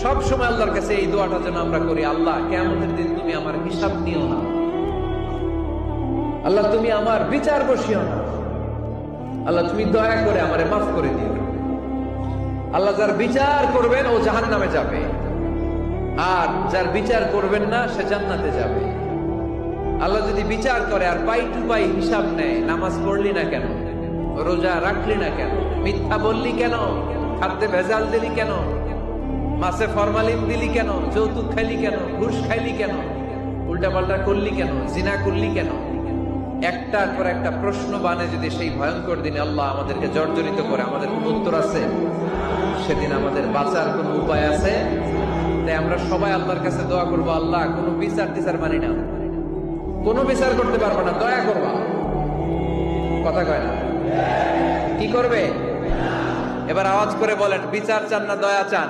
সব সময় আল্লাহর কাছে এই দোয়াটা যেন আমরা করি, আল্লাহ কিয়ামতের দিন তুমি আমার হিসাব নিও না, আল্লাহ তুমি আমার বিচার বসিও না, আল্লাহ তুমি দয়া করে আমারে মাফ করে দিও। আল্লাহ যার বিচার করবেন ও জাহান্নামে যাবে, আর যার বিচার করবেন না সে জান্নাতে যাবে। আল্লাহ যদি বিচার করে আর পাই টু পাই হিসাব নেয়, নামাজ পড়লি না কেন, রোজা রাখলি না কেন, মিথ্যা বললি কেন, খাদ্যে ভেজাল দিলি কেন, মাছে ফরমালিন দিলি কেন, যৌতুক খাইলি কেন, ঘুষ খাইলি কেন, উল্টাপাল্টা করলি কেন, জিনা করলি কেন, একটার পর একটা প্রশ্ন বানে যদি সেই ভয়ঙ্কর দিনে আল্লাহ আমাদেরকে জর্জরিত করে, আমাদের কোন উত্তর আছে? সেদিন আমাদের বাঁচার কোন উপায় আছে? তাই আমরা সবাই আল্লাহর কাছে দোয়া করবো, আল্লাহ কোনো বিচার টিচার মানি না, কোনো বিচার করতে পারবো না, দয়া করবা। কথা কয় না? কি করবে? এবার আওয়াজ করে বলেন, বিচার চান না দয়া চান?